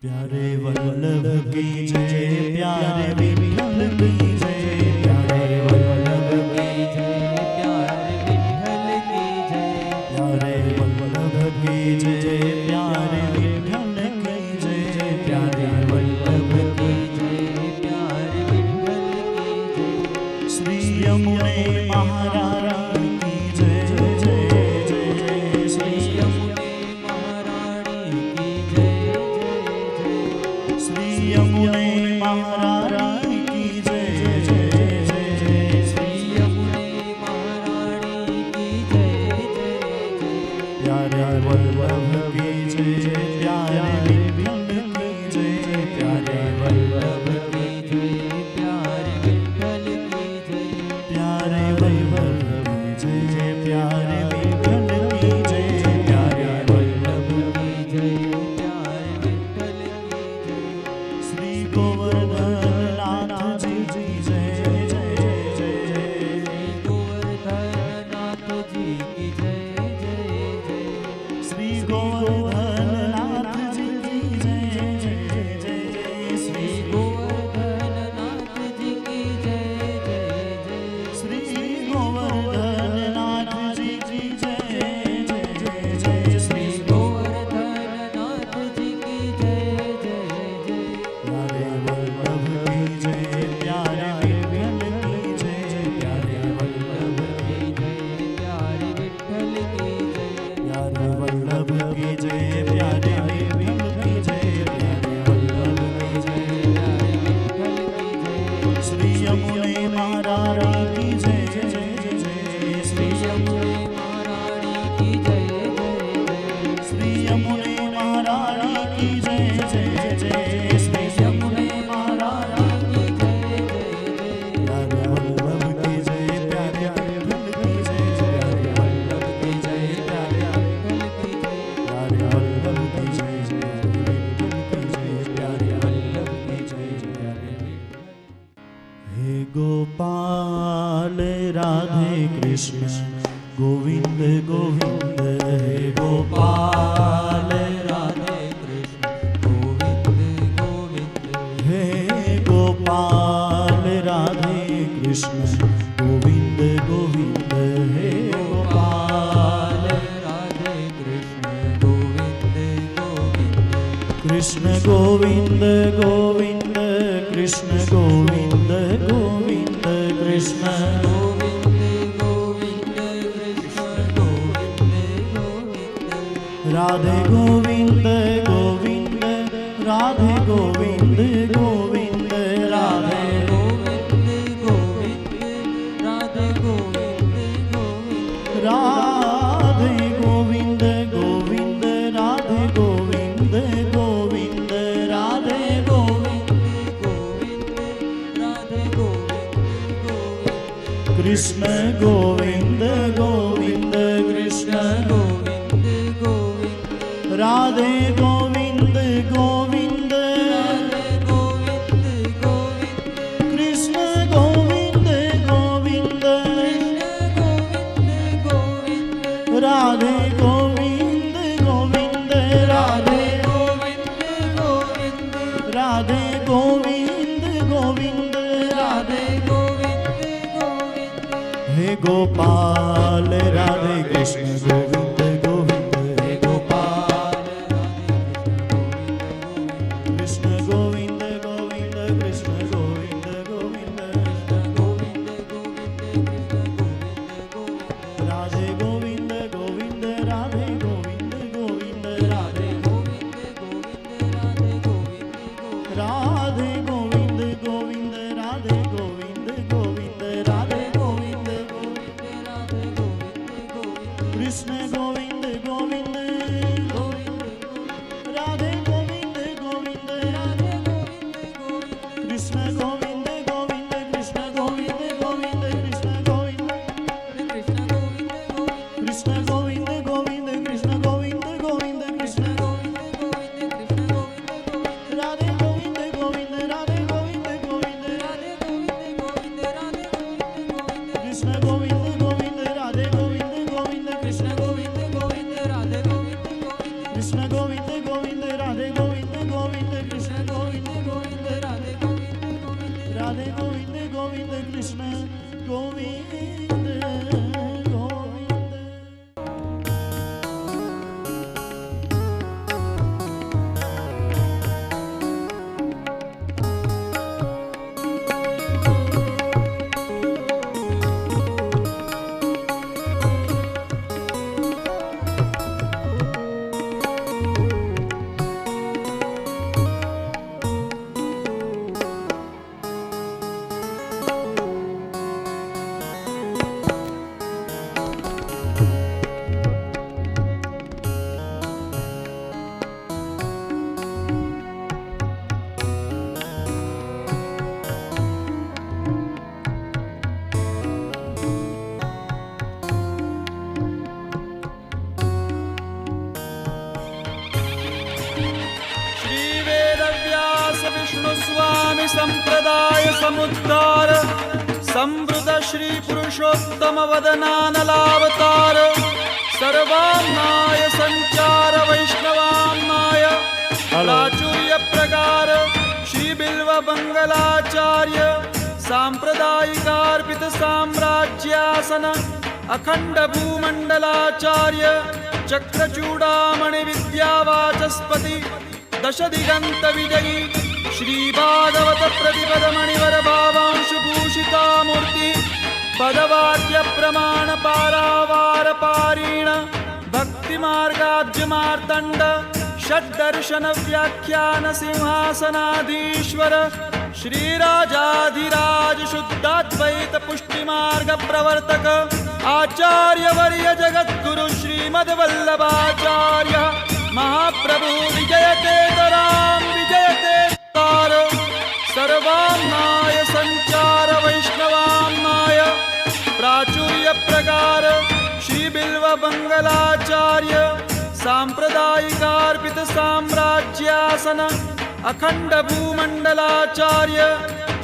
प्यारे वल्लभ की जय, प्यारे विठल की जय, प्यारे वल्लभ की जय, प्यारे विठल की जय, प्यारे वल्लभ की जय, प्यारे विठल की जय, प्यारे वल्लभ की जय, प्यारे विठल की जय। श्री यमुने महारानी की जय जय जय, श्री यमुने महारानी की जय जय, श्री यमुने महारानी की जय जय जय, श्री यमुने महारानी की जय जय जय। प्यारे वल्लभ की जय, प्यारे विठल की जय, प्यारे वल्लभ की जय, प्यारे विठल की जय, प्यारे वल्लभ की जय, प्यारे विठल की जय, प्यारे वल्लभ की जय, प्यारे विठल की जय। श्री गोवर्धन नाथ जी की जय जय जय, श्री गोवर्धन नाथ जी की जय जय जय, श्री गोवर्धन नाथ जी की जय जय जय, श्री गोवर्धन नाथ जी की जय जय जय, श्री गोवर्धन नाथ जी की जय जय जय, श्री गोवर्धन नाथ जी की जय जय जय। प्यारे वल्लभ की जय, प्यारे विठल की जय, प्यारे वल्लभ की जय, प्यारे विठल की जय, प्यारे वल्लभ की जय, प्यारे विठल की जय, प्यारे वल्लभ की जय, प्यारे विठल की जय। श्री यमुने महारानी की जय जय जय, श्री यमुने महारानी की जय जय जय, श्री यमुने महारानी की जय जय जय, श्री यमुने महारानी की जय जय जय। प्यारे वल्लभ की जय, प्यारे विठल की जय, प्यारे वल्लभ की जय, प्यारे विठल की जय, प्यारे वल्लभ की जय, प्यारे विठल की जय, प्यारे वल्लभ की जय, प्यारे विठल। हे गोपाल राधे कृष्ण गोविंद गोविंद, हे गोपाल राधे कृष्ण गोविंद गोविंद, हे गोपाल राधे कृष्ण गोविंद गोविंद, हे गोपाल राधे कृष्ण गोविंद गोविंद, कृष्ण गोविंद गोविंद, कृष्ण गोविंद गोविंद, कृष्ण गोविंद गोविंद, कृष्ण गोविंद गोविंद, राधे गोविंद गोविंद, राधे गोविंद गोविंद, राधे गोविंद गोविंद, राधे गोविंद गोविंद, राधे गोविंद गोविंद, राधे गोविंद गोविंद, राधे गोविंद गोविंद, राधे गोविंद गोविंद, कृष्ण गोविंद गोविंद, कृष्ण गोविंद गोविंद, राधे गोविंद गोविंद, राधे गोविंद गोविंद, कृष्ण गोविंद गोविंद, कृष्ण गोविंद गोविंद, राधे गोविंद गोविंद, राधे गोविंद गोविंद, राधे गोविंद गोविंद, राधे गोविंद गोविंद। हे गोपाल राधे कृष्ण गोविंद गोविंद, हे गोपाल कृष्ण गोविंद गोविंद, कृष्ण गोविंद गोविंद, कृष्ण गोविंद गोविंद, कृष्ण गोविंद गोविंद, राधे गोविंद गोविंद, राधे गोविंद गोविंद, राधे गोविंद गोविंद, राधे गोविंद गोविंद, राधे गोविंद गोविंद, राधे गोविंद गोविंद, राधे गोविंद गोविंद, राधे गोविंद गोविंद, कृष्ण गोविंद विष्णु स्वामी संप्रदाय समुद्धार संवृत श्री पुरुषोत्तम वदनानलावतार सर्वान्नाय संचार वैष्णवान्नाय प्राचुर्य प्रकार श्री बिल्व मंगलाचार्य सांप्रदायिकार्पित साम्राज्यासन अखंड भूमंडलाचार्य चक्रचूड़ामणि विद्यावाचस्पति दश दिगंत विजयी श्री भागवत प्रतिपद मणिवर भावांशु भूषिता मूर्ति पदवाक्य प्रमाण पारावार पारीण भक्ति मार्गाब्ज मार्तंड षड्दर्शन व्याख्यान सिंहासनाधीश्वर श्री राजाधिराज शुद्धाद्वैत पुष्टि मार्ग प्रवर्तक आचार्य वर्य जगद्गुरु श्रीमद्वल्लभाचार्य महाप्रभु विजयते तराम विजयते तार सर्वान्नाय संचार वैष्णवान्नाय प्राचुर्य प्रकार श्री बिल्व मंगलाचार्य सांप्रदायिकार्पित साम्राज्यासन अखंड भूमंडलाचार्य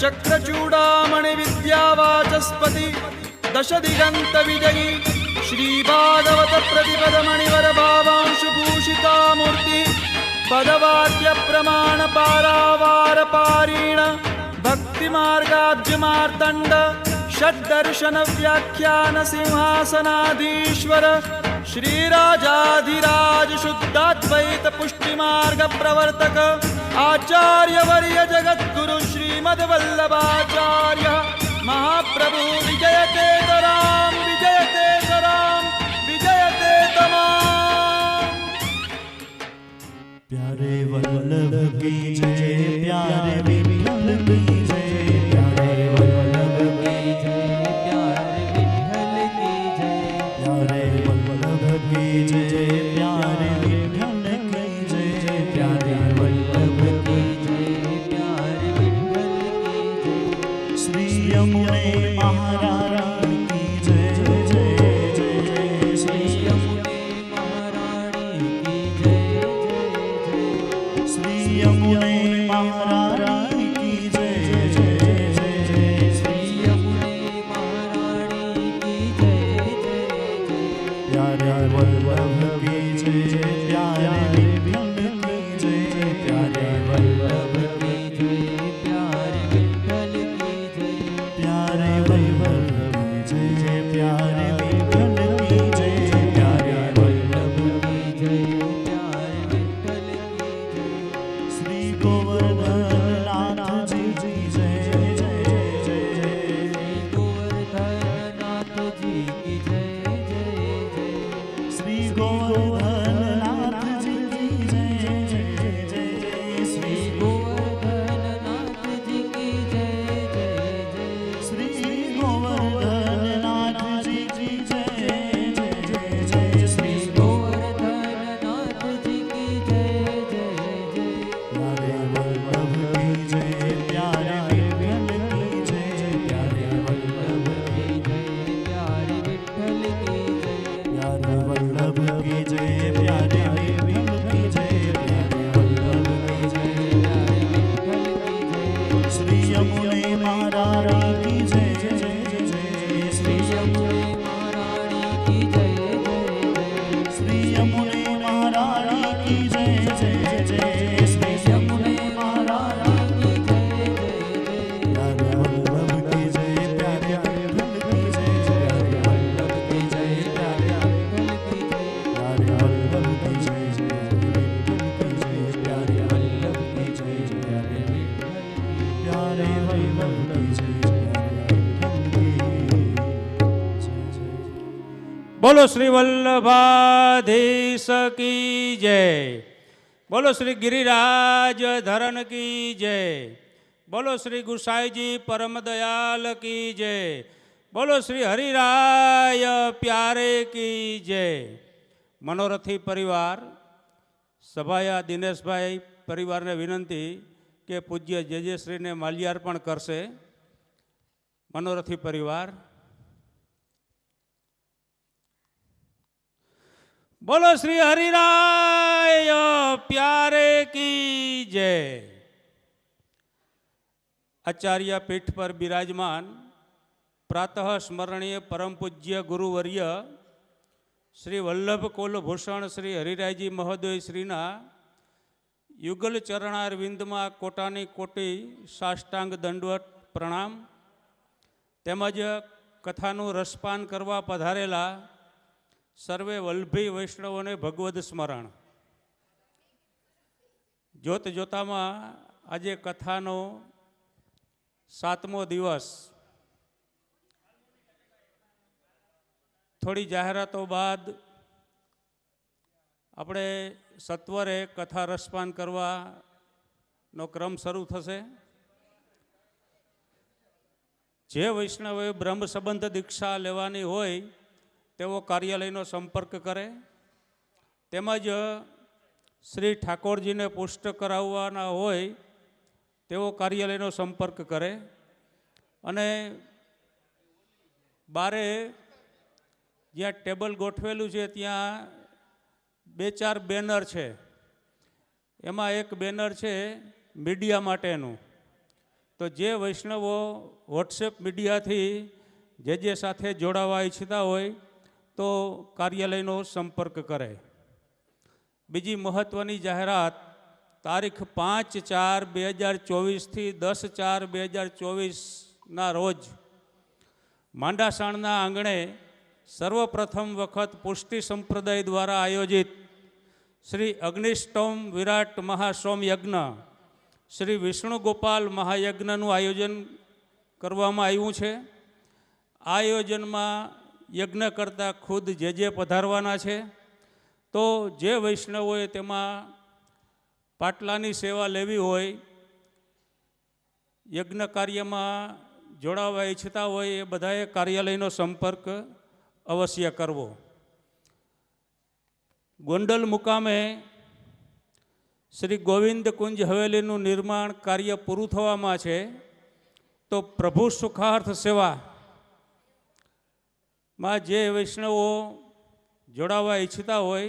चक्रचूड़ामणि विद्यावाचस्पति दश दिगंत विजयी श्री भागवत प्रतिपद मणिवर भावांशु भूषिता मूर्ति पदवाक्य प्रमाण पारावार पारीण भक्ति मार्गाब्ज मार्तंड षड्दर्शन व्याख्यान सिंहासनाधीश्वर श्री राजाधिराज शुद्धाद्वैत पुष्टि मार्ग प्रवर्तक आचार्य वर्य जगद्गुरु श्रीमद्वल्लभाचार्य महाप्रभु विजयते तराम विजयते तराम विजयते तमाम। प्यारे वल्लभ की जय, प्यारे विठल की जय, प्यारे वल्लभ की जय, प्यारे विठल की जय, प्यारे वल्लभ की जय, प्यारे विठल की जय, प्यारे वल्लभ की जय, प्यारे विठल की जय। श्री यमुने महारानी की जय जय जय, श्री यमुने महारानी की जय जय जय, श्री यमुने महारानी की जय जय जय जय, श्री यमुने महारानी की जय जय जय। प्यारे वल्लभ की जय, प्यारे विठल की जय, प्यारे वल्लभ की जय, प्यारे विठल की जय, प्यारे वल्लभ की जय, प्यारे विठल की जय, प्यारे वल्लभ की जय, प्यारे विठल की जय। श्री गोवर्धन नाथ जी की जय जय जय, श्री गोवर्धन नाथ जी की जय जय जय, श्री गोवर्धन नाथ जी की जय जय जय जय, श्री गोवर्धन नाथ जी की जय जय जय, श्री गोवर्धन नाथ जी की जय जय जय जय, श्री गोवर्धन नाथ जी की जय जय जय। प्यारे वल्लभ की जय, प्यारे विठल की जय, प्यारे वल्लभ की जय, प्यारे विठल की जय, प्यारे वल्लभ की जय, प्यारे विठल की जय, प्यारे वल्लभ की जय, प्यारे विठल की जय। श्री यमुने महारानी की जय जय जय, श्री यमुने महारानी की जय जय जय, श्री यमुने महारानी की जय जय जय, श्री यमुने महारानी की जय जय जय। प्यारे वल्लभ की जय, प्यारे विठल की जय, प्यारे वल्लभ की जय, प्यारे विठल की जय, प्यारे वल्लभ की जय, प्यारे वल्लभ की जय, प्यारे विठल की जय, प्यारे वल्लभ की जय, बोलो श्री वल्लभाधीश की जय, बोलो श्री गिरिराज धरण की जय, बोलो श्री गुसाई जी परम दयाल की जय, बोलो श्री हरिराय प्यारे की जय। मनोरथी परिवार सभाया दिनेश भाई परिवार ने विनंती के पूज्य जे श्री ने माल्यार्पण करशे। मनोरथी परिवार बोलो श्री हरिराय प्यारे की जय। આચાર્ય પીઠ પર બિરાજમાન પ્રાતઃ સ્મરણીય પરમ પૂજ્ય ગુરુવર્ય શ્રી વલ્લભ કુલભૂષણ શ્રી હરિરાયજી મહોદય શ્રીના યુગલ ચરણાર વિંદમાં કોટાની કોટી સાષ્ટાંગ દંડવત પ્રણામ, તેમજ કથાનું રસપાન કરવા પધારેલા સર્વે વલ્લભી વૈષ્ણવોને ભગવદ સ્મરણ. જોત જોતામાં આજે કથાનો 7મો દિવસ. થોડી જાહેરાતો બાદ આપણે સત્વરે કથા રસપાન કરવાનો ક્રમ શરૂ થશે. જે વૈષ્ણવે બ્રહ્મ સંબંધ દીક્ષા લેવાની હોય તેઓ કાર્યાલયનો સંપર્ક કરે, તેમજ શ્રી ઠાકોરજીને પુષ્ટ કરાવવાના હોય તેઓ કાર્યાલયનો સંપર્ક કરે. અને બારે જ્યાં ટેબલ ગોઠવેલું છે ત્યાં 2-4 બેનર છે. એમાં એક બેનર છે મીડિયા માટેનું. તો જે વૈષ્ણવો વોટ્સએપ મીડિયાથી જે સાથે જોડાવા ઈચ્છતા હોય તો કાર્યાલયનો સંપર્ક કરે. બીજી મહત્ત્વની જાહેરાત, તારીખ 5/4/2024થી 10/4/2024ના રોજ માંડાસાણના આંગણે સર્વપ્રથમ વખત પુષ્ટિ સંપ્રદાય દ્વારા આયોજિત શ્રી અગ્નિષ્ટોમ વિરાટ મહાસોમ યજ્ઞ શ્રી વિષ્ણુ ગોપાલ મહાયજ્ઞનું આયોજન કરવામાં આવ્યું છે. આ આયોજનમાં યજ્ઞ કરતા ખુદ જે પધારવાના છે. તો જે વૈષ્ણવોએ તેમાં પાટલાની સેવા લેવી હોય, યજ્ઞ કાર્યમાં જોડાવા ઈચ્છતા હોય એ બધાએ કાર્યાલયનો સંપર્ક અવશ્ય કરવો. ગોંડલ મુકામે શ્રી ગોવિંદ કુંજ હવેલીનું નિર્માણ કાર્ય પૂરું થવામાં છે. તો પ્રભુ સુખાર્થ સેવામાં જે વૈષ્ણવો જોડાવા ઈચ્છતા હોય,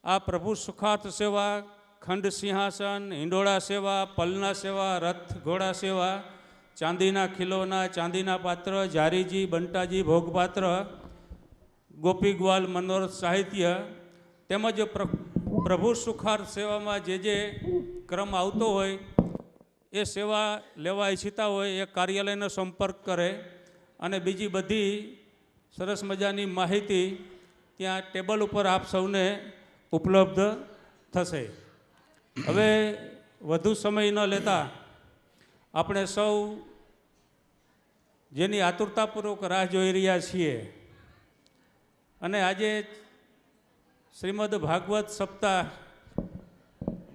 આ પ્રભુ સુખાર્થ સેવા ખંડ સિંહાસન, હિંડોળા સેવા, પલના સેવા, રથ ઘોડા સેવા, ચાંદીના ખીલોના, ચાંદીના પાત્ર, જારીજી, બંટાજી, ભોગપાત્ર, ગોપી ગ્વાલ, મનોરથ સાહિત્ય, તેમજ પ્રભુ સુખાર્થ સેવામાં જે ક્રમ આવતો હોય એ સેવા લેવા ઈચ્છતા હોય એ કાર્યાલયનો સંપર્ક કરે. અને બીજી બધી સરસ મજાની માહિતી ત્યાં ટેબલ ઉપર આપ સૌને ઉપલબ્ધ થશે. હવે વધુ સમય ન લેતા આપણે સૌ જેની આતુરતાપૂર્વક રાહ જોઈ રહ્યા છીએ અને આજે શ્રીમદ ભાગવત સપ્તાહ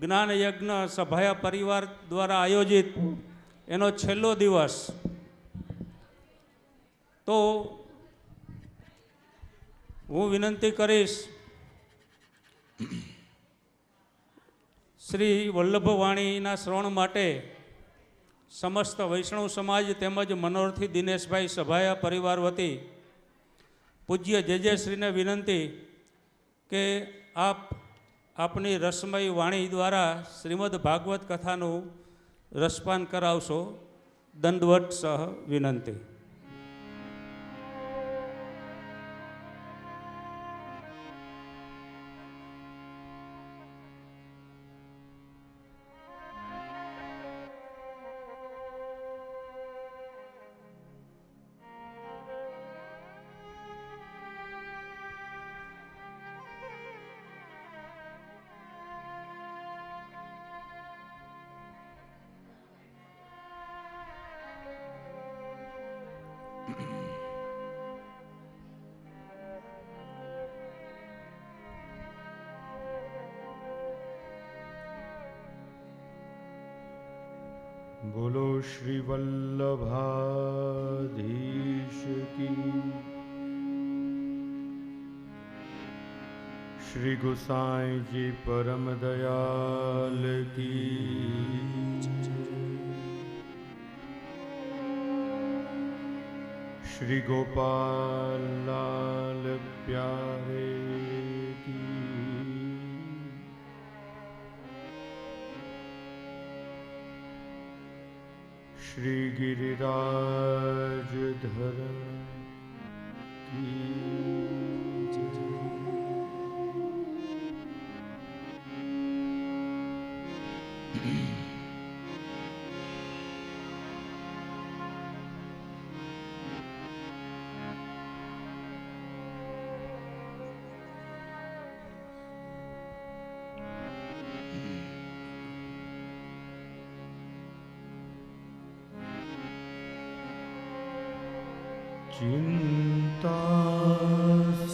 જ્ઞાન યજ્ઞ સભાયા પરિવાર દ્વારા આયોજિત એનો છેલ્લો દિવસ, તો હું વિનંતી કરીશ શ્રી વલ્લભવાણીના શ્રવણ માટે સમસ્ત વૈષ્ણવ સમાજ તેમજ મનોરથી દિનેશભાઈ સભાયા પરિવાર વતી પૂજ્ય જે શ્રીને વિનંતી કે આપ આપની રસમય વાણી દ્વારા શ્રીમદ ભાગવત કથાનું રસપાન કરાવશો. દંડવત સહ વિનંતી. बोलो श्री वल्लभाधीश की, श्री गोसाई जी परम दयाल की, श्री गोपाल लाल प्यारे की, श्री गिरिराज धरण की चिंता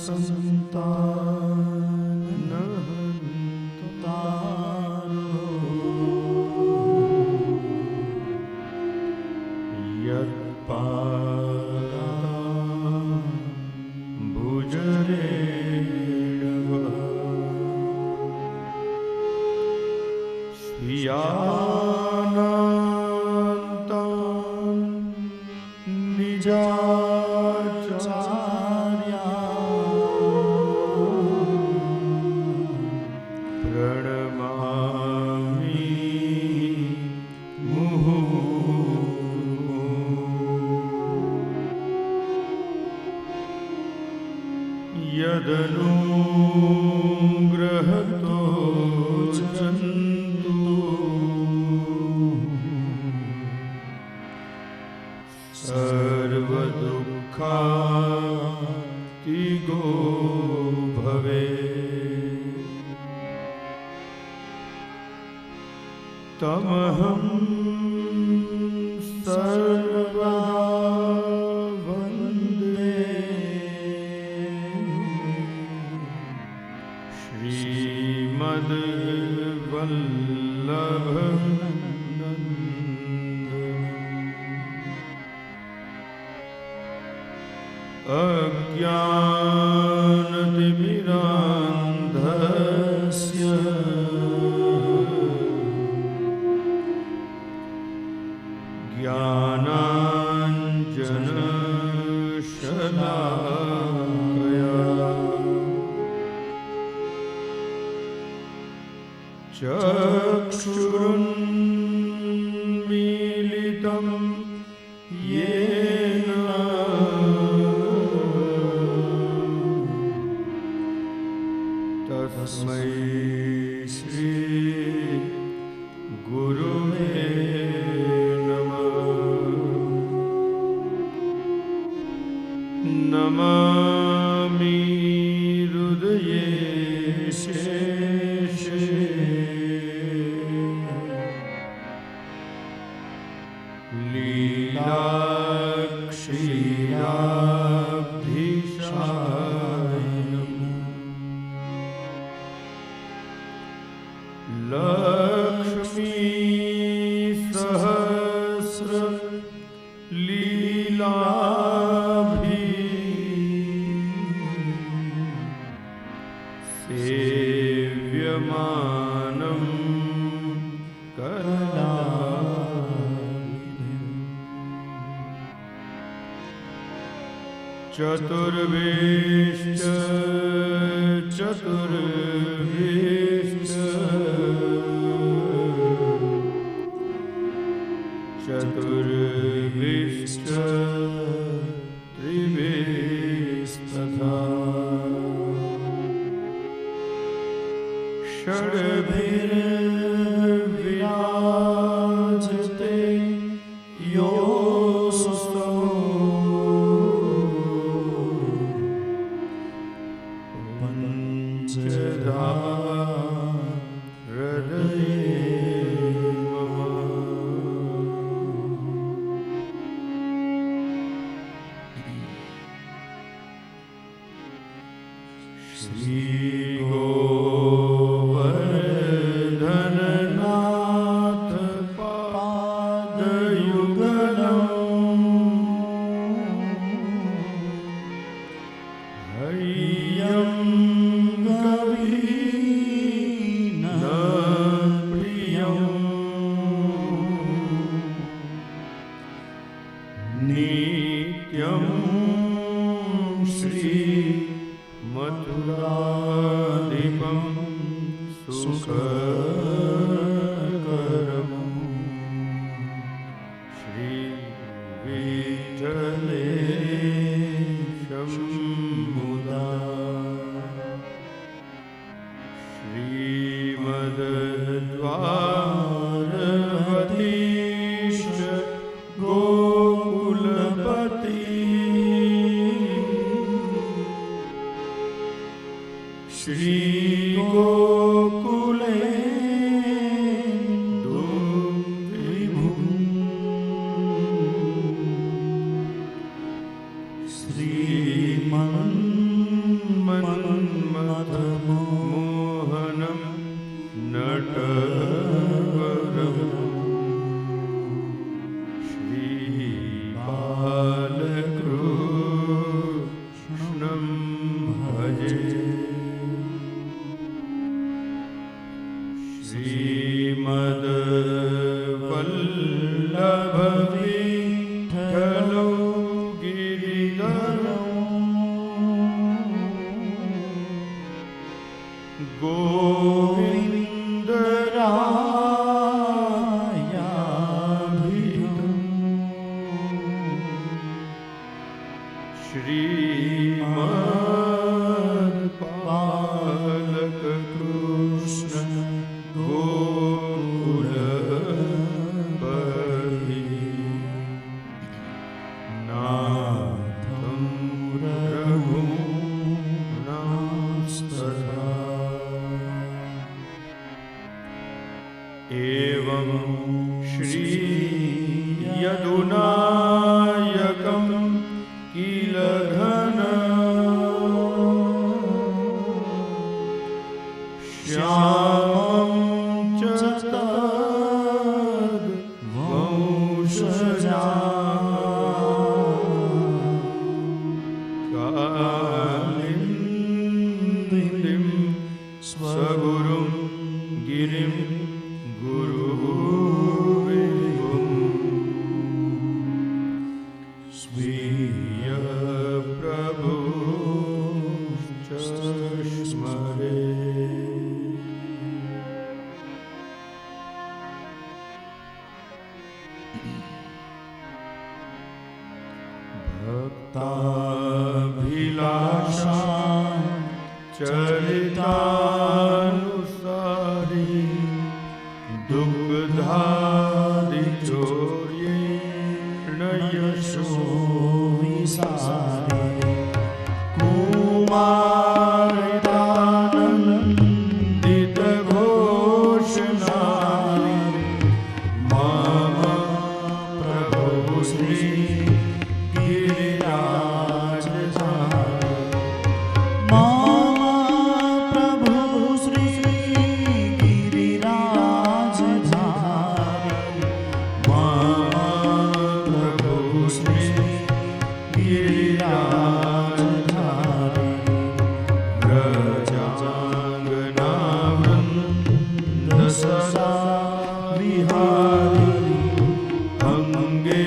संतान यत्पादा भुजरे स्वीयानान्तान् निजाचार्या प्रणमामि मुहुर्मुहुः यदनुग्रहतो जन्तु सर्वदुःखातिगो भवे तमहं सर्वदा वन्दे अज्ञानतिमिरान्धस्य ज्ञानाञ्जनशलाकया चक्षुरुन्मीलितं येन तस्मै श्री गुरुवे नमः नमामि हृदये शेषे लीलाक्षीराब्धिशायनम् लक्ष्मी सहस्र लीलाभि सेव्यमानं चतुर्वेश्च चतुर्वेश्च चतुर्वेश्च त्रिवेस्तथा षड्भिर्विराजते योऽस्तु पञ्चधा हृदये मम વલ્લભ વિઠ્ઠલો ગિરિધરો ગોવિંદ રાયાભિધમ શ્રીમદ પાલક કૃષ્ણ ગોકુળપતિ નાથમ રઘુનાથસ્તથા એવં શ્રી યદુનાયકં કિલ ઘન શ્યામં ચ તદ વંશજા કાલિંદિં સ્વગુરું ગિરિં ગુરુવિભું સ્વીય પ્રભુશ્ચ સ્મરે ભક્તાભિલાષા ચરિતાનુસારી દુગ્ધાદિચોર્યેણ યશો વિસારે કુમારિતાનંદિત ઘોષનારી મમ પ્રભુ શ્રી ગિરિરાજ સદા વિહારી અંગે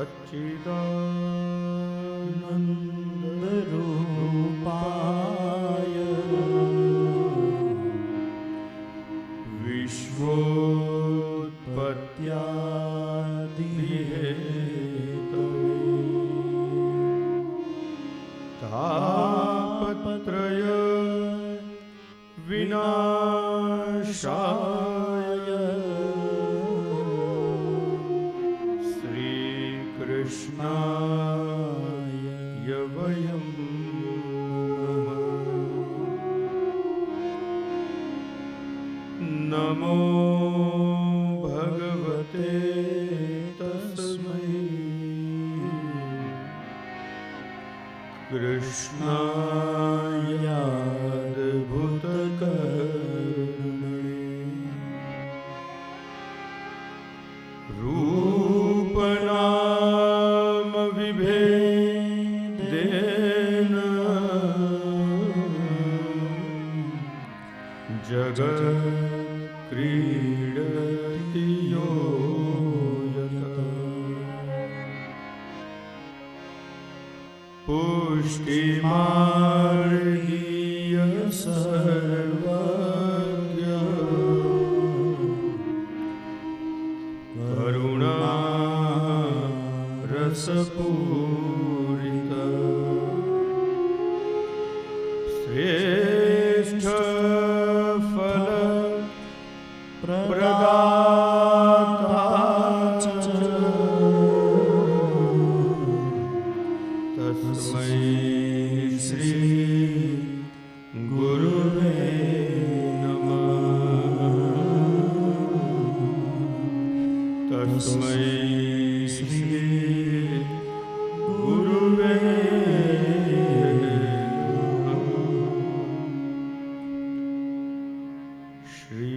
सच्चिदानन्दरूपाय विश्वोत्पत्त्यादिहेतवे तापत्रय विनाशाय श्रीकृष्णाय वयं नमो भगवते तस्मै कृष्णायाद्भुतकरुणे रूपनाम विभेदेन जगत् क्रीडति यो यतः पुष्टिमार्गीय सर्वज्ञ करुणा रसपूरित श्रेष्ठ फल प्रदाता तस्मै श्री गुरुवे नमः तस्मै श्री गुरुवे श्री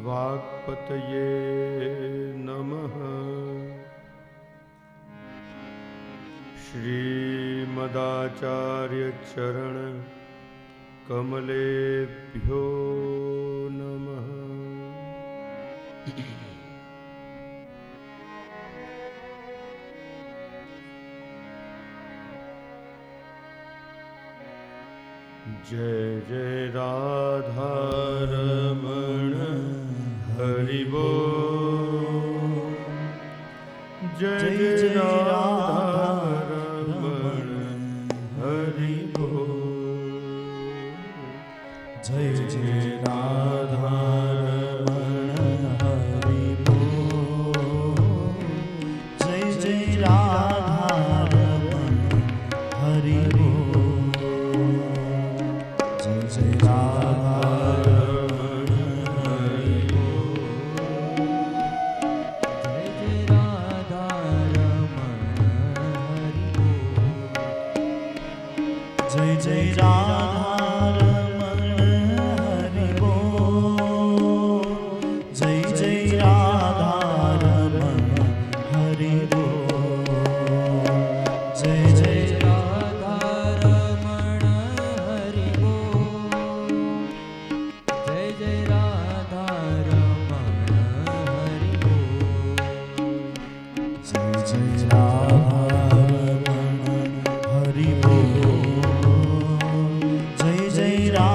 वाक्पतये नमः श्रीमदाचार्य चरण कमलेभ्यो नमः जय जय राधा रमण हरि बोल जय जय राधा रमण हरि बोल जय जय राधा रमण हरि बोल जय जय राधा रमण हरि बोल जय जय राधा रमण हरि बोल जय जय राधा रमण हरि बोल जय जय राधा जय जय राधा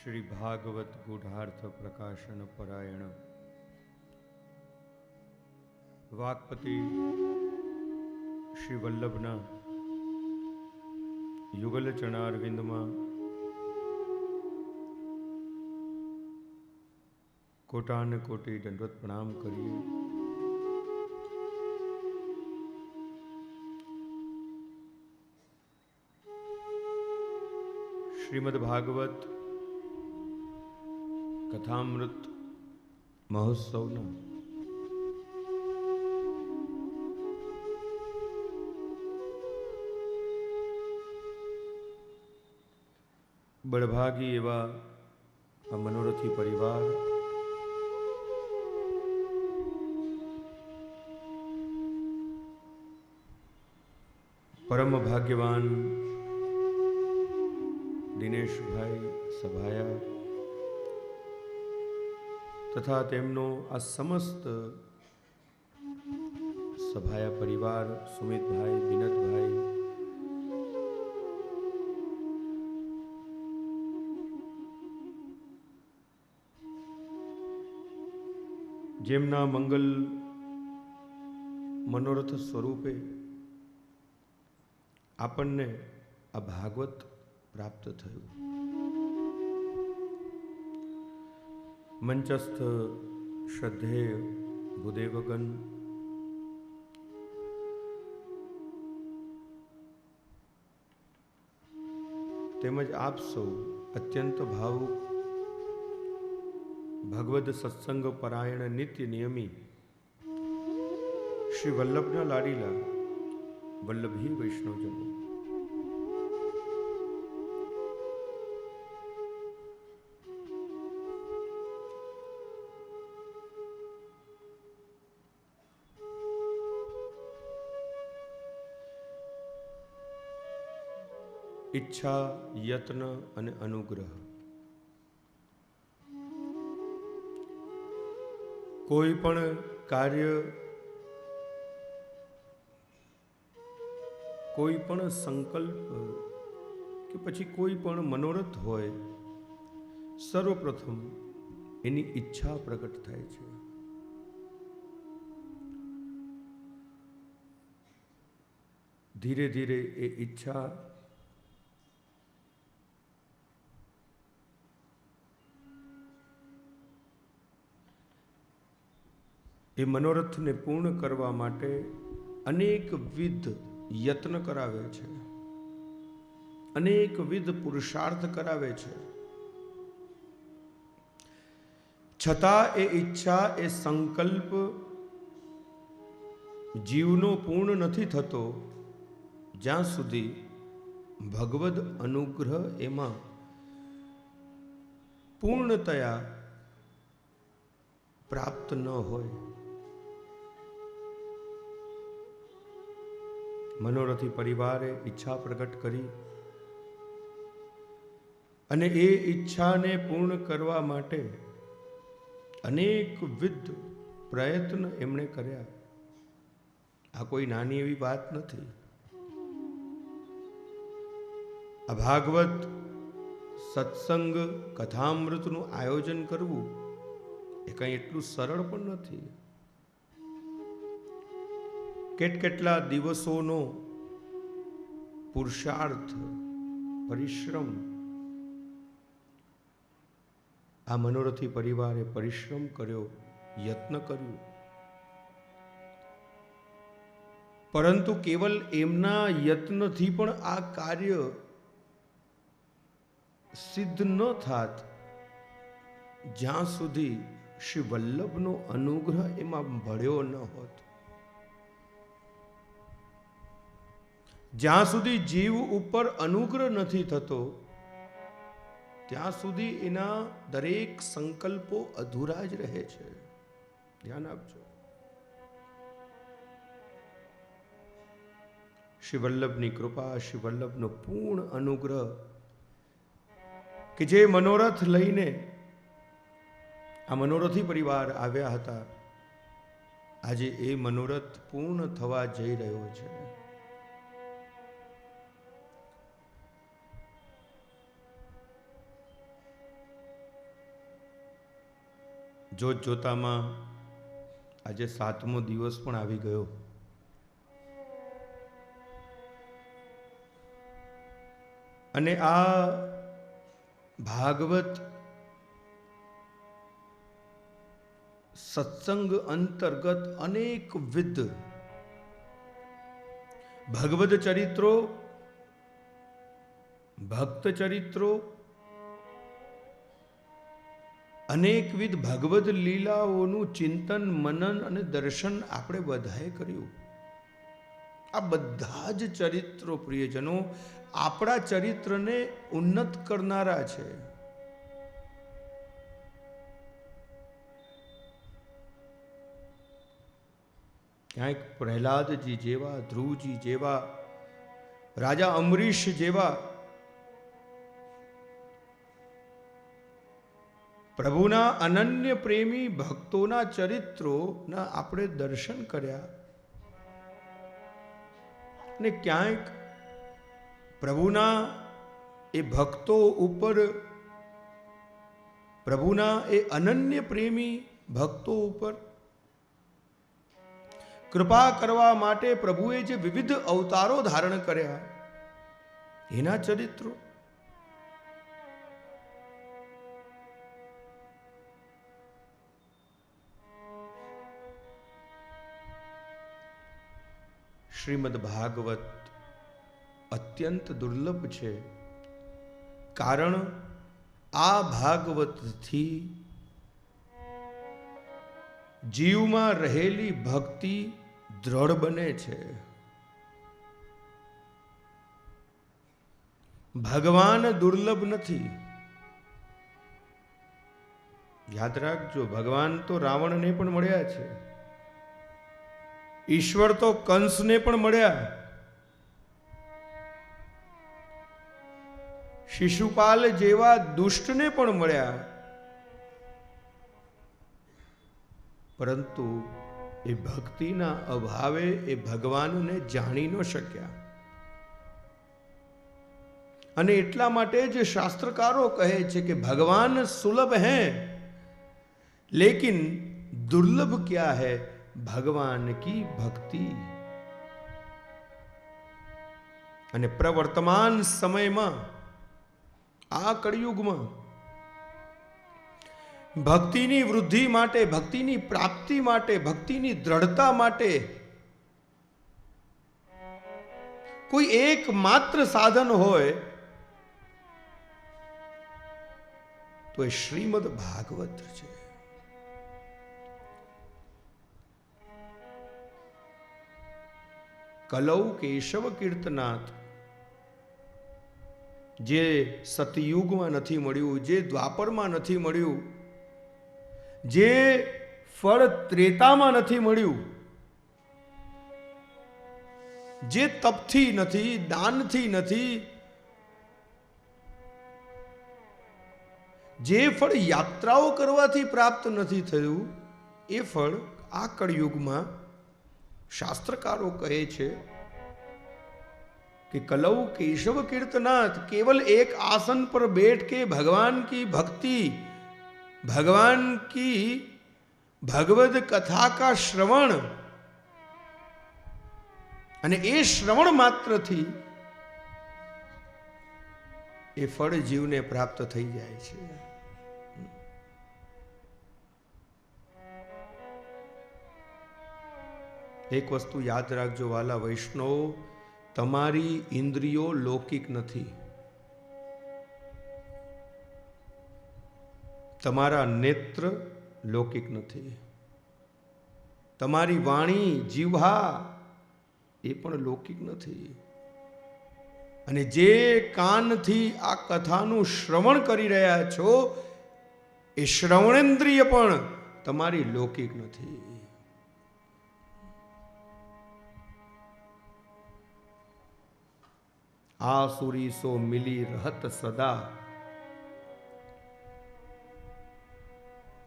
શ્રી ભાગવત ગૂઢાર્થ પ્રકાશન પરાયણ વાકપતિ શ્રી વલ્લભના યુગલ ચરણારવિંદમાં કોટાન કોટી દંડવત પ્રણામ કરીએ. શ્રીમદ ભાગવત કથામૃત મહોત્સવના બળભાગી એવા આ મનોરથી પરિવાર પરમ ભાગ્યવાન દિનેશભાઈ સભાયા તથા તેમનો આ સમસ્ત સભાયા પરિવાર, સુમિતભાઈ, બિનતભાઈ, જેમના મંગલ મનોરથ સ્વરૂપે આપણને આ ભાગવત પ્રાપ્ત થયું. મંચસ્થ શ્રદ્ધેય ભૂદેવગણ, તેમજ આપ સૌ અત્યંત ભાવુક ભગવદ સત્સંગ પરાયણ નિત્ય નિયમી શ્રી વલ્લભના લાડીલા વલ્લભી વૈષ્ણવજનો, ઈચ્છા, યત્ન અને અનુગ્રહ કોઈ પણ કાર્ય, કોઈ પણ સંકલ્પ કે પછી કોઈ પણ મનોરથ હોય, સર્વપ્રથમ એની ઈચ્છા પ્રગટ થાય છે. ધીરે ધીરે એ ઈચ્છા એ મનોરથને પૂર્ણ કરવા માટે અનેકવિધ યત્ન કરાવે છે, અનેકવિધ પુરુષાર્થ કરાવે છે. છતાં એ ઈચ્છા, એ સંકલ્પ જીવનો પૂર્ણ નથી થતો જ્યાં સુધી ભગવદ અનુગ્રહ એમાં પૂર્ણતયા પ્રાપ્ત ન હોય. મનોરથી પરિવારે ઈચ્છા પ્રગટ કરી અને એ ઈચ્છાને પૂર્ણ કરવા માટે અનેકવિધ પ્રયત્ન એમણે કર્યા. આ કોઈ નાની એવી વાત નથી. આ ભાગવત સત્સંગ કથામૃતનું આયોજન કરવું એ કંઈ એટલું સરળ પણ નથી. કેટલા દિવસોનો પુરુષાર્થ, પરિશ્રમ આ મનોરથી પરિવારે પરિશ્રમ કર્યો, યત્ન કર્યું. પરંતુ કેવલ એમના યત્નથી પણ આ કાર્ય સિદ્ધ ન થાત જ્યાં સુધી શ્રી વલ્લભનો અનુગ્રહ એમાં ભળ્યો ન હોત. જ્યાં સુધી જીવ ઉપર અનુગ્રહ નથી થતો ત્યાં સુધી એના દરેક સંકલ્પો અધૂરા જ રહે છે. ધ્યાન આપજો. શ્રી વલ્લભની કૃપા, શ્રી વલ્લભનો પૂર્ણ અનુગ્રહ કે જે મનોરથ લઈને આ મનોરથી પરિવાર આવ્યા હતા, આજે એ મનોરથ પૂર્ણ થવા જઈ રહ્યો છે. જોત જોતામાં આજે 7મો દિવસ પણ આવી ગયો. અને આ ભાગવત સત્સંગ અંતર્ગત અનેકવિધ ભગવદ ચરિત્રો, ભક્ત ચરિત્રો, અનેકવિધ ભગવદ લીલાઓનું ચિંતન, મનન અને દર્શન આપણે બધાએ કર્યું. આ બધા જ ચરિત્રો પ્રિયજનો આપણા ચરિત્રને ઉન્નત કરનારા છે. ક્યાંક પ્રહલાદજી જેવા, ધ્રુવજી જેવા, રાજા અમરીશ જેવા પ્રભુના અનન્ય પ્રેમી ભક્તોના ચરિત્રોના આપણે દર્શન કર્યા. ને ક્યાંક પ્રભુના એ ભક્તો ઉપર, પ્રભુના એ અનન્ય પ્રેમી ભક્તો ઉપર કૃપા કરવા માટે પ્રભુએ જે વિવિધ અવતારો ધારણ કર્યા એના ચરિત્રો. શ્રીમદ ભાગવત અત્યંત દુર્લભ છે, કારણ આ ભાગવતથી જીવમાં રહેલી ભક્તિ દ્રઢ બને છે. ભગવાન દુર્લભ નથી. યાદ રાખજો, ભગવાન તો રાવણને પણ મળ્યા છે, ઈશ્વર તો કંસને પણ મળ્યા, શિશુપાલ જેવા દુષ્ટને પણ મળ્યા, પરંતુ એ ભક્તિના અભાવે એ ભગવાનને જાણી ન શક્યા. અને એટલા માટે જ શાસ્ત્રકારો કહે છે કે ભગવાન સુલભ હૈ લેકિન दुर्लभ क्या है भगवान की भक्ति। અને પ્રવર્તમાન સમયમાં આ કળિયુગમાં ભક્તિની વૃદ્ધિ માટે, ભક્તિની પ્રાપ્તિ માટે, ભક્તિની દ્રઢતા માટે કોઈ એક માત્ર સાધન હોય તો એ શ્રીમદ ભાગવત છે। કલૌ કેશવ કીર્તનાથ જે સતયુગમાં નથી મળ્યું, જે દ્વાપરમાં નથી મળ્યું, જે ફળ ત્રેતામાં નથી મળ્યું, જે તપથી નથી, દાનથી નથી, જે ફળ યાત્રાઓ કરવાથી પ્રાપ્ત નથી થયું, એ ફળ આ કળયુગમાં શાસ્ત્રકારો કહે છે कि कलौ केशव कीर्तनाथ, केवल एक आसन पर बैठ के भगवान की भक्ति, भगवान की भगवद कथा का श्रवण, અને એ શ્રવણ માત્રથી એ ફળ જીવને પ્રાપ્ત થઈ જાય છે। એક વસ્તુ યાદ રાખજો વાલા વૈષ્ણવ, તમારી ઇન્દ્રિયો લૌકિક નથી, તમારા નેત્ર લૌકિક નથી, તમારી વાણી જીહ્વા એ પણ લૌકિક નથી, અને જે કાનથી આ કથાનું શ્રવણ કરી રહ્યા છો એ શ્રવણેન્દ્રિય પણ તમારી લૌકિક નથી। आसुरी सो मिली रहत सदा,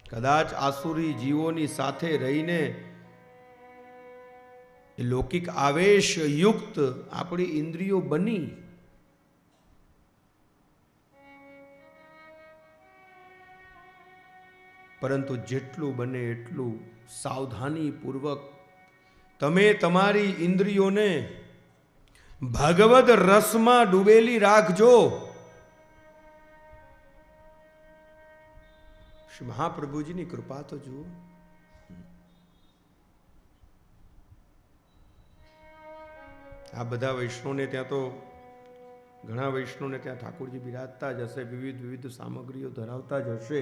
कदाच आसुरी जीवोनी साथे रहीने लौकिक आवेश युक्त आपणी इंद्रियों बनी, પરંતુ જેટલું બને એટલું સાવધાનીપૂર્વક તમે તમારી ઇન્દ્રિયોને ભગવદ રસમાં ડૂબેલી રાખજો. શ્રી મહાપ્રભુજીની કૃપા તો જુઓ. આ બધા વૈષ્ણવને ત્યાં તો ઘણા વૈષ્ણવને ત્યાં ઠાકોરજી બિરાજતા જ હશે, વિવિધ સામગ્રીઓ ધરાવતા જ હશે.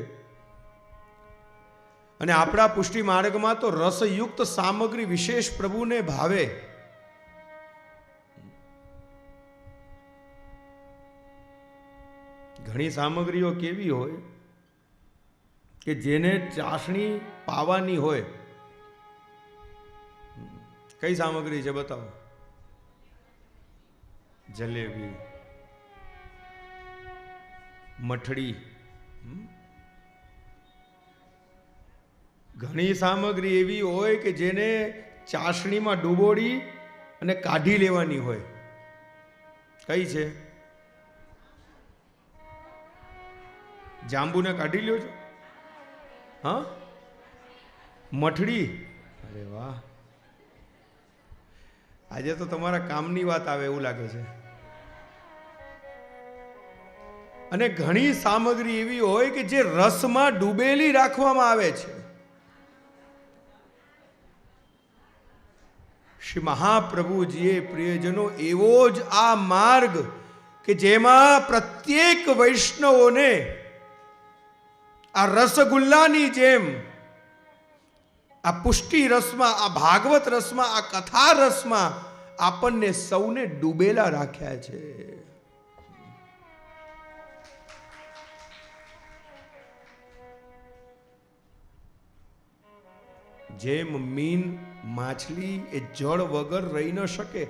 અને આપણા પુષ્ટિ માર્ગમાં તો રસયુક્ત સામગ્રી વિશેષ પ્રભુને ભાવે. ઘણી સામગ્રીઓ કેવી હોય કે જેને ચાસણી પાવાની હોય. કઈ સામગ્રી છે બતાવો? જલેબી, મઠડી. ઘણી સામગ્રી એવી હોય કે જેને ચાસણીમાં ડૂબોડી અને કાઢી લેવાની હોય. કઈ છે? જાંબુને કાઢી લ્યો છો? હા, મઠડી. અરે વાહ, આજે તો તમારા કામની વાત આવે એવું લાગે છે. અને ઘણી સામગ્રી એવી હોય કે જે રસમાં ડૂબેલી રાખવામાં આવે છે. શ્રી મહાપ્રભુજીએ પ્રિયજનો એવો જ આ માર્ગ કે જેમાં પ્રત્યેક વૈષ્ણવોને આ રસગુલ્લાની જેમ આ પુષ્ટિ રસમાં, આ ભાગવત રસમાં, આ કથા રસમાં આપણને સૌને ડૂબેલા રાખ્યા છે. જેમ મીન માછલી એ જળ વગર રહી ન શકે,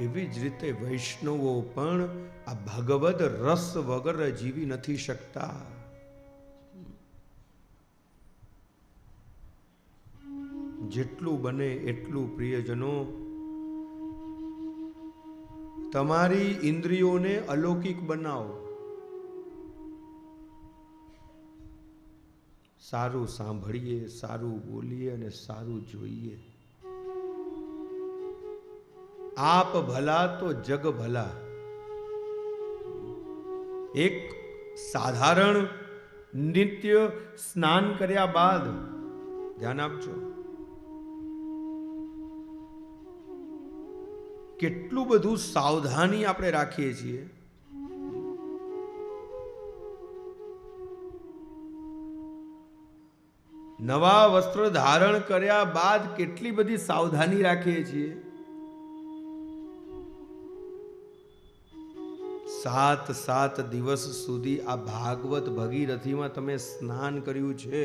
એવી જ રીતે વૈષ્ણવો પણ આ ભગવદ રસ વગર જીવી નથી શકતા. જેટલું બને એટલું પ્રિયજનો તમારી ઇન્દ્રિયોને અલૌકિક બનાવો. સારું સાંભળીએ, સારું બોલીએ અને સારું જોઈએ. આપ ભલા તો જગ ભલા. એક સાધારણ નિત્ય સ્નાન કર્યા બાદ ધ્યાન આપજો, કેટલું બધું સાવધાની આપણે રાખીએ છીએ. નવા વસ્ત્ર ધારણ કર્યા બાદ કેટલી બધી સાવધાની રાખીએ છીએ. 7 દિવસ સુધી આ ભાગવત ભગીરથીમાં તમે સ્નાન કર્યું છે.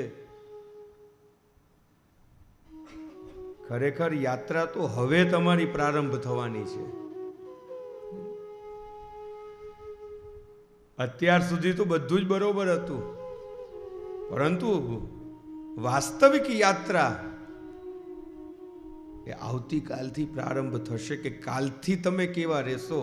ખરેખર યાત્રા તો હવે તમારી પ્રારંભ થવાની છે. અત્યાર સુધી તો બધું જ બરોબર હતું, પરંતુ વાસ્તવિક યાત્રા એ આવતીકાલથી પ્રારંભ થશે. કે કાલથી તમે કેવા રહેશો.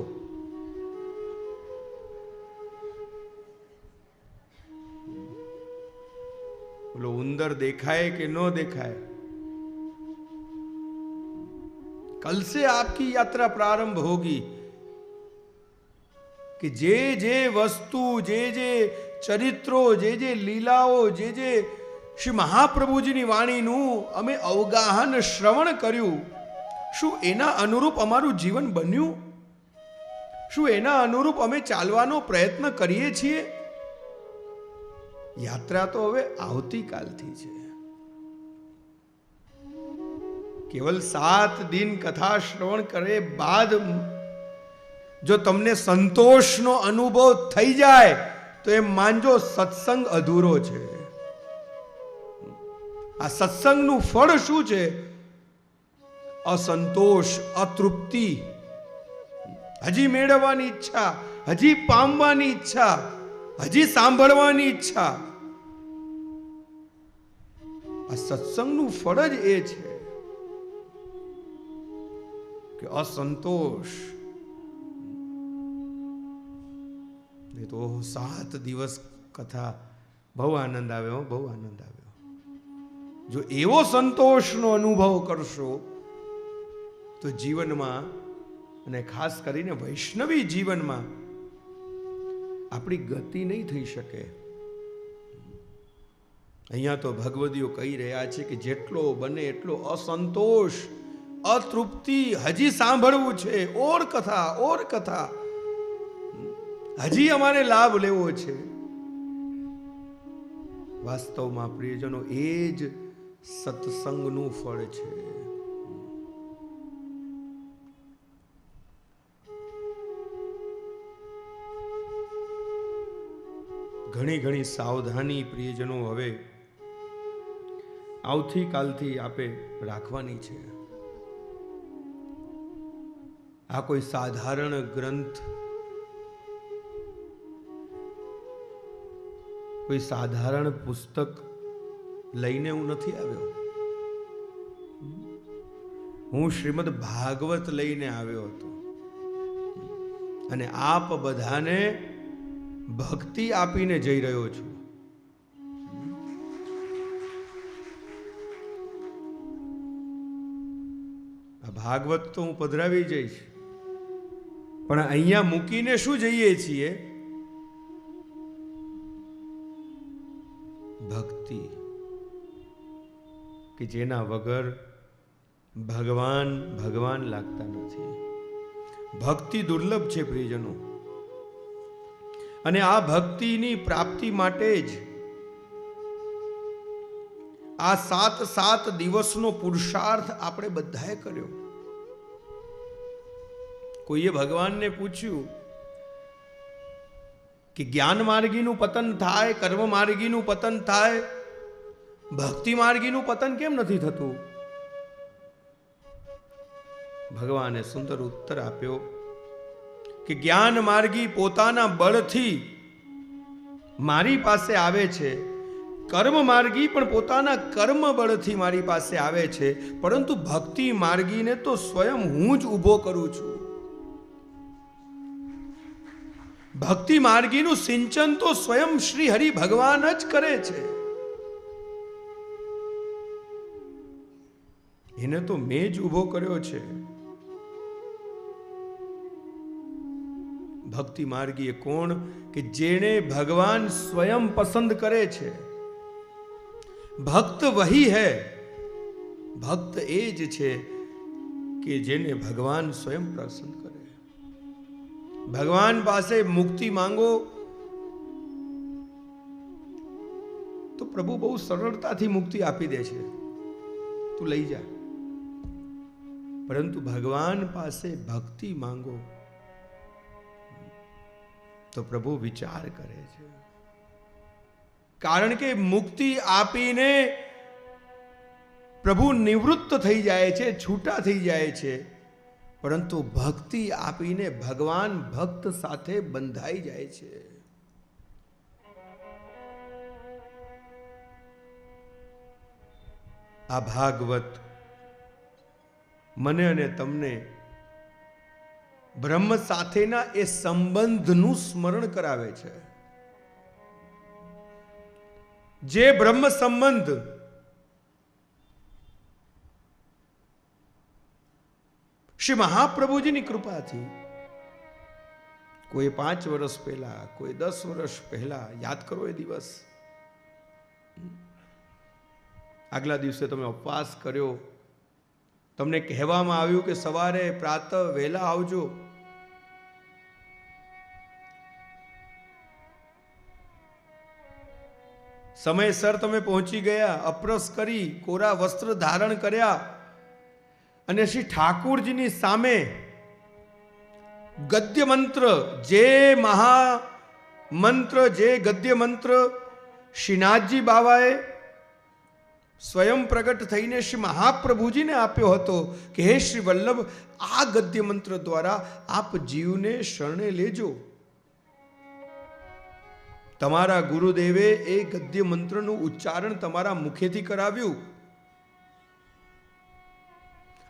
બોલો, ઉંદર દેખાય કે ન દેખાય, कल से आपकी यात्रा प्रारंभ होगी. कि जे वस्तु, जे चरित्रों, जे लीलाओं, जे श्री महाप्रभुजी ની વાણીનું અમે અવગાહન શ્રવણ કર્યું, શું એના અનુરૂપ અમારું જીવન બન્યું? શું એના અનુરૂપ અમે ચાલવાનો પ્રયત્ન કરીએ છીએ? યાત્રા તો હવે આવતીકાલથી છે. केवल 7 दिन कथा श्रवण करे बाद जो तमने संतोषनो अनुभव थई जाए तो एम मानजो सत्संग अधूरो छे. आ सत्संगनु फळ शुं छे? असंतोष, अतृप्ति, हजी मेळववानी इच्छा, हजी पामवानी इच्छा, हजी सांभळवानी इच्छा. आ सत्संगनु फळ ज ए छे कि असंतोष. તો 7 દિવસ કથા, બહુ આનંદ આવ્યો, બહુ આનંદ આવ્યો. જો એવો સંતોષનો અનુભવ કરશો તો જીવનમાં, અને ખાસ કરીને વૈષ્ણવી જીવનમાં આપણી ગતિ નહીં થઈ શકે. અહીંયા તો ભગવદીઓ કહી રહ્યા છે કે જેટલો બને એટલો અસંતોષ, અતૃપ્તિ હજી સાંભળવું છે. ઓર કથા, ઓર કથા, હજી અમારે લાભ લેવો છે. વાસ્તવમાં પ્રિયજનો એ જ સત્સંગનું ફળ છે. ઘણી ઘણી સાવધાની પ્રિયજનો હવે આવતીકાલથી આપે રાખવાની છે. આ કોઈ સાધારણ ગ્રંથ, કોઈ સાધારણ પુસ્તક લઈને હું નથી આવ્યો. હું શ્રીમદ ભાગવત લઈને આવ્યો હતો. અને આપ બધાને ભક્તિ આપીને જઈ રહ્યો છું. આ ભાગવત તો હું પધરાવી જઈશ, પણ અહીંયા મૂકીને શું જઈએ છીએ? ભક્તિ, કે જેના વગર ભગવાન ભગવાન લાગતા નથી. ભક્તિ દુર્લભ છે પ્રિયજનો, અને આ ભક્તિની પ્રાપ્તિ માટે જ આ 7 દિવસનો પુરુષાર્થ આપણે બધાએ કર્યો. કોઈએ ભગવાનને પૂછ્યું કે જ્ઞાન માર્ગીનું પતન થાય, કર્મ માર્ગીનું પતન થાય, ભક્તિ માર્ગીનું પતન કેમ નથી થતું? ભગવાને સુંદર ઉત્તર આપ્યો કે જ્ઞાન માર્ગી પોતાના બળથી મારી પાસે આવે છે, કર્મ માર્ગી પણ પોતાના કર્મ બળથી મારી પાસે આવે છે, પરંતુ ભક્તિ માર્ગીને તો સ્વયં હું જ ઊભો કરું છું. ભક્તિ માર્ગીનું સિંચન તો સ્વયં શ્રી હરિ ભગવાન જ કરે છે. એને તો મેં જ ઊભો કર્યો છે. ભક્તિ માર્ગી એ કોણ? કે જેને ભગવાન સ્વયં પસંદ કરે છે. ભક્ત વહી હૈ, ભક્ત એ જ છે કે જેને ભગવાન સ્વયં પસંદ કરે. ભગવાન પાસે મુક્તિ માંગો તો પ્રભુ બહુ સરળતાથી મુક્તિ આપી દે છે, તું લઈ જા. પરંતુ ભગવાન પાસે ભક્તિ માંગો તો પ્રભુ વિચાર કરે છે. કારણ કે મુક્તિ આપીને પ્રભુ નિવૃત્ત થઈ જાય છે, છૂટા થઈ જાય છે, પરંતુ ભક્તિ આપીને ભગવાન ભક્ત સાથે બંધાઈ જાય છે. આ ભાગવત મને અને તમને બ્રહ્મ સાથેના એ સંબંધનું સ્મરણ કરાવે છે. જે બ્રહ્મ સંબંધ શ્રી મહાપ્રભુજીની કૃપાથી કોઈ 5 વર્ષ પહેલા, કોઈ 10 વર્ષ પહેલા, યાદ કરો એ દિવસ, આગલા દિવસે તમે ઉપવાસ કર્યો, તમને કહેવામાં આવ્યું કે સવારે પ્રાતઃ વહેલા આવજો. સમયસર તમે પહોંચી ગયા, અપરસ કરી, કોરા વસ્ત્ર ધારણ કર્યા અને શ્રી ઠાકુરજીની સામે ગદ્ય મંત્ર, જે મહામંત્ર, જે ગદ્ય મંત્ર શ્રીનાથજી બાવાએ સ્વયં પ્રગટ થઈને શ્રી મહાપ્રભુજીને આપ્યો હતો કે હે શ્રી વલ્લભ, આ ગદ્ય મંત્ર દ્વારા આપ જીવને શરણે લેજો. તમારા ગુરુદેવે એ ગદ્ય મંત્રનું ઉચ્ચારણ તમારા મુખેથી કરાવ્યું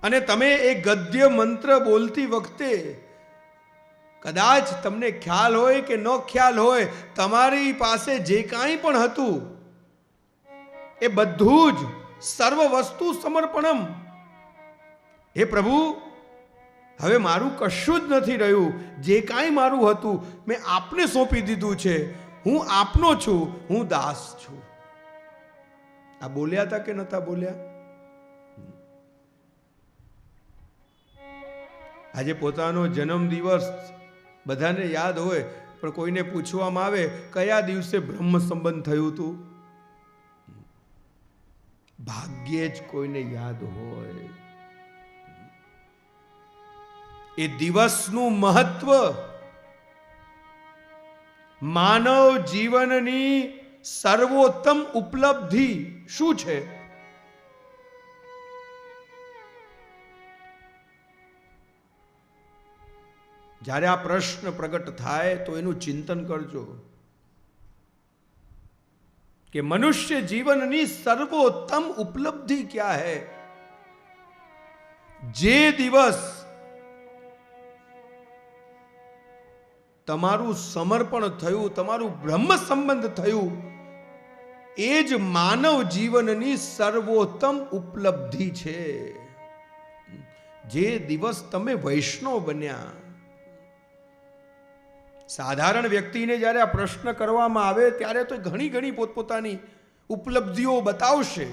અને તમે એ ગદ્ય મંત્ર બોલતી વખતે કદાચ તમને ખ્યાલ હોય કે ન ખ્યાલ હોય, તમારી પાસે જે કાંઈ પણ હતું એ બધું જ સર્વ વસ્તુ સમર્પણમ. હે પ્રભુ, હવે મારું કશું જ નથી રહ્યું. જે કાંઈ મારું હતું મેં આપને સોંપી દીધું છે. હું આપનો છું, હું દાસ છું. આ બોલ્યા હતા કે નતા બોલ્યા? આજે પોતાનો જન્મ દિવસ બધાને યાદ હોય, પણ કોઈને પૂછવામાં આવે કયા દિવસે બ્રહ્મ સંબંધ થયું હતું, ભાગ્યે જ કોઈને યાદ હોય. એ દિવસનું મહત્વ માનવ જીવનની સર્વોત્તમ ઉપલબ્ધિ શું છે? જ્યારે આ પ્રશ્ન પ્રગટ થાય તો એનું ચિંતન કરજો કે મનુષ્ય જીવનની સર્વોત્તમ ઉપલબ્ધિ ક્યાં હૈ? જે દિવસ તમારું સમર્પણ થયું, તમારું બ્રહ્મ સંબંધ થયું, એ જ માનવ જીવનની સર્વોત્તમ ઉપલબ્ધિ છે. જે દિવસ તમે વૈષ્ણવ બન્યા. સાધારણ વ્યક્તિને જ્યારે આ પ્રશ્ન કરવામાં આવે ત્યારે તો ઘણી પોતપોતાની ઉપલબ્ધિઓ બતાવશે,